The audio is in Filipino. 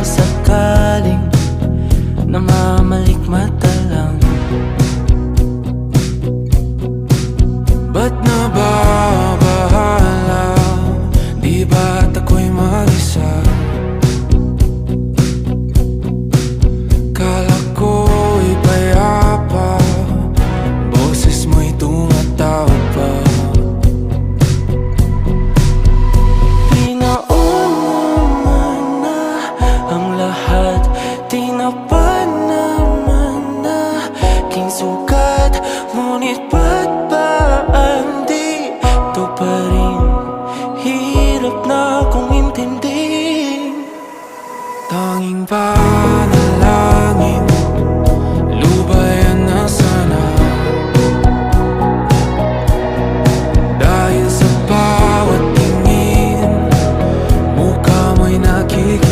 sakaling namamalikmata lang. Ba't nababahala? Di ba't ako'y mag-isa? Kala ko'y payapa, boses mo'y tumatawag pa. Pinauna na ang lahat, tinapan naman na aking sugat. Ngunit ba't ba di ito pa rin? Hirap na akong intindihin. Tanging panalangin, lubayan na sana. Dahil sa bawat tingin, mukha mo'y nakikita.